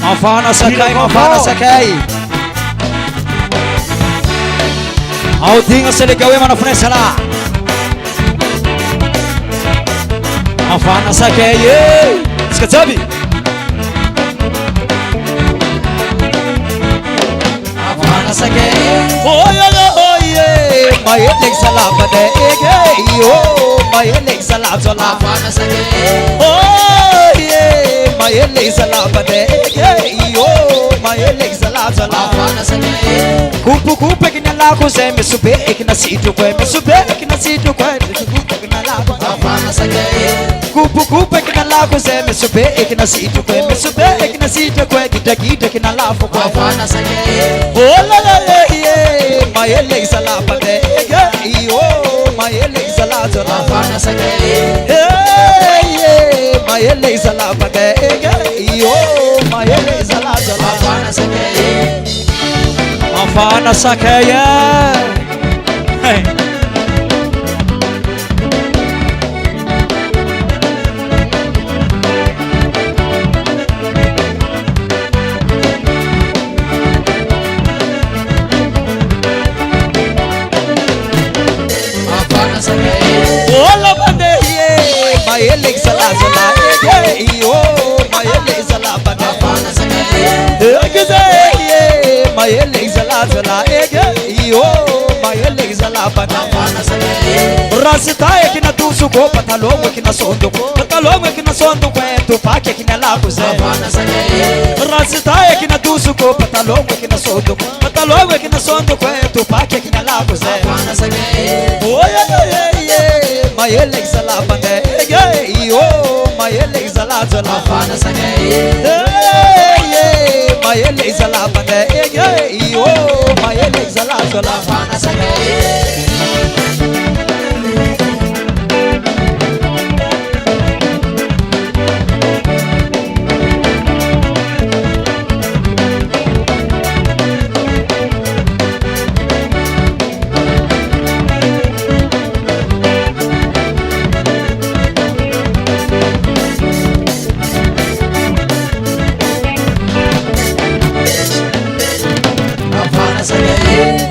Mafana sakay. Audinho se ligou e mano frente lá. Mafana sakay. Escutabi. Mafana sakay. Oi. My legs are lava day. My legs are lava. Mafana sakay. Oh yeah. My legs are lava day. My legs are lava. Mafana sakay. Kupu que na lago zé me subir que na sítio que me subir que na sítio que na lago. Mafana sakay. Kupu que na lago zé me subir que na sítio que me subir que na sítio que na lago. Mafana sakay. Oh la yeah. My legs are lava day. My legs are lava. Mafana sakay. Yeah. My legs are lava day. My legs are lava. Mafana sakay. Mafana sakay. Hey. Mafana sakay. Ola bande my legs are lava. My legs are lava. Mafana sakay. My legs are lava. My legs are lava. Mafana sakay. Rasita é que na tu suco, patalão é que na sondo, patalão é que na sondo, tu paque é que na lago zé. Mafana sakay. Rasita é que na tu suco, patalão é que na sondo, patalão é que na sondo, tu paque é que na lago zé. Mafana sakay. Oh yeah. My legs are lava. My legs are lava. Mafana sakay. My legs are lava. My legs are lava. Mafana sakay.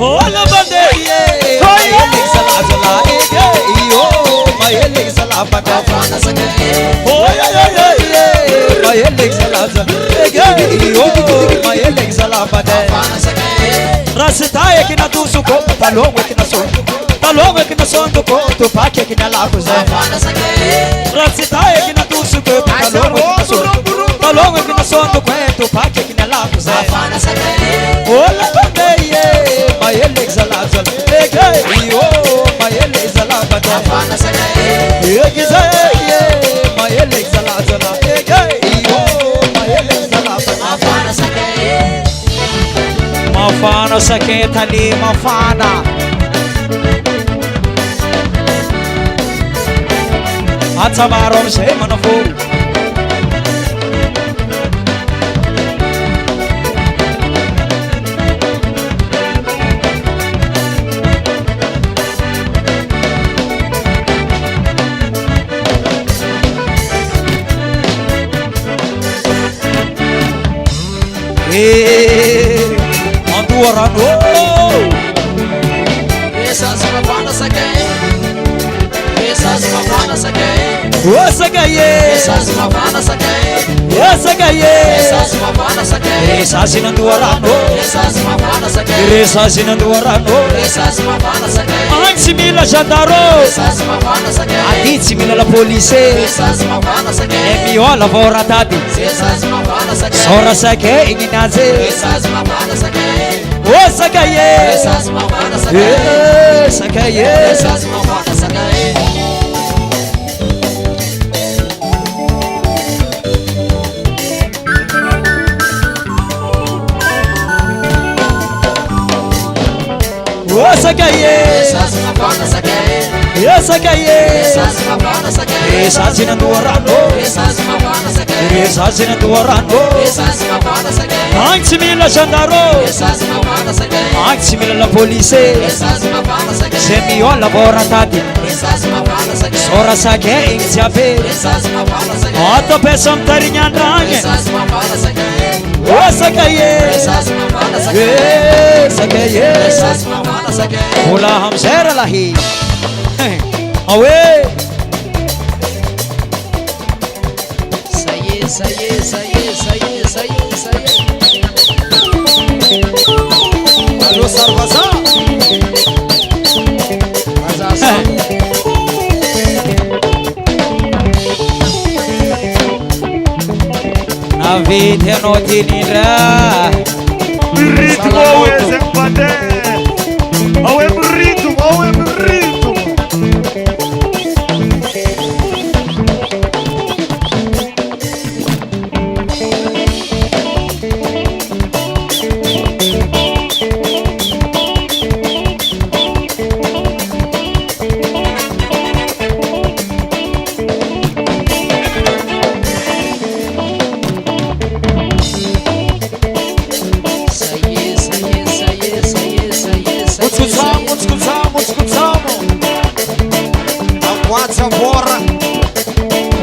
Ola bandeira, my legs are lava. My legs are lava. Mafana sakay. Oh yeah. My legs are lava. My legs are lava. Mafana sakay. Rasita é que na tu suco, talão é que na sondo, talão é que na sondo, tu paque é que na lago zé. Mafana sakay. Rasita é que na tu suco, talão é que na sondo, talão é que na sondo, tu paque é que na lago zé. Mafana sakay. Ola bandeira. My legs are lava. My legs are lava. Mafana sakay. My legs are lava. My legs are lava. Mafana sakay. Mafana sakay tali mafana. Atamarom se manafu. Andorra no. Essas mafana sakay. Essas mafana sakay. Sakay. Essas mafana sakay. Sakay. Essas mafana sakay. Essas Andorra no. Essas mafana sakay. Essas Andorra no. Essas mafana sakay. Antes mila jandaro. Essas mafana sakay. Antes mila la polícia. Essas mafana sakay. Miola vora tadi. Essas mafana sakay. Sora sakay ignaze. Essas mafana sakay. Oh sakay. Essas mafana sakay. Sakay. Essas mafana sakay. Oh sakay. Essas mafana sakay. Sakay. Essas mafana sakay. Essas Andorra no. Essas mafana sakay. Esasina duarano Anzi mila sandaro Anzi mila la police Se mi ho lavorato Sora sa che insiape Otto pesam tarignandane Sakaye Sakaye Ula ham sera lahi Awe Saye Halo sarvasa Navite notinira Ritmo ezempate Awem ritmo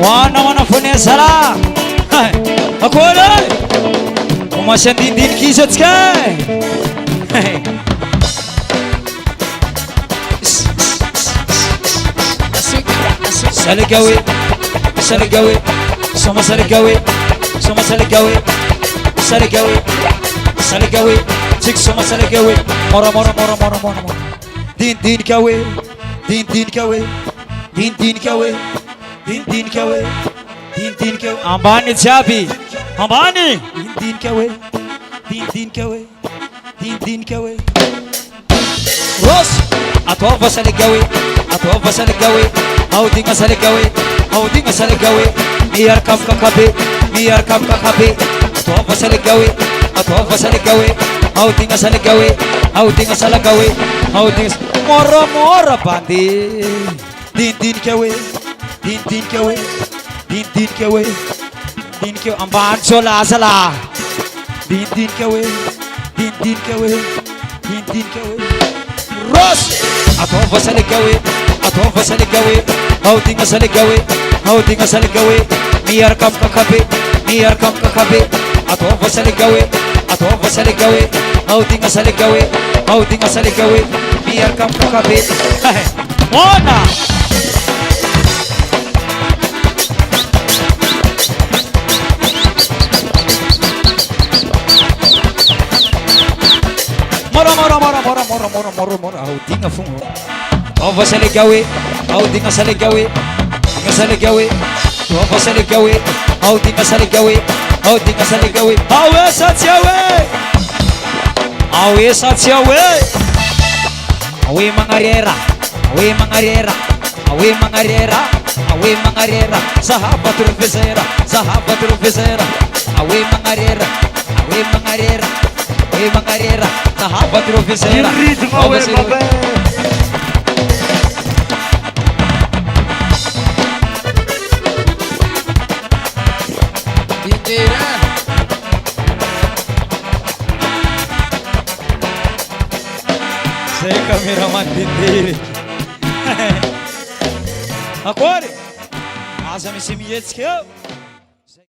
Wana funesala Akola Umasyan din kisot skay Saligawi Saligawi Soma saligawi Soma saligawi Saligawi Saligawi Sik soma saligawi Mora Din kawe Din kawe Din kawe Din kawe Ambani Chabi Ambani Din kawe Din kawe Ros Atova saligawi Haudinga saligawi Miyar kam kakabe Atova saligawi Haudinga salagawi Mora bandi Din kawe Amban sola sala Din kawe Ros Atova saligawi Haudinga saligawi Miyar kam kakabe Atova saligawi Haudinga saligawi Miyar kam kakabe Mona Mora Haudinga fungo Atova saligawi Haudinga saligawi Haudinga saligawi Awe satyawe Awe mangarera Sahabatul fizera Awe mangarera Sahabatul fizera Ritmo ezempate Saya kameraman dindiri Akori Asa misimiyetski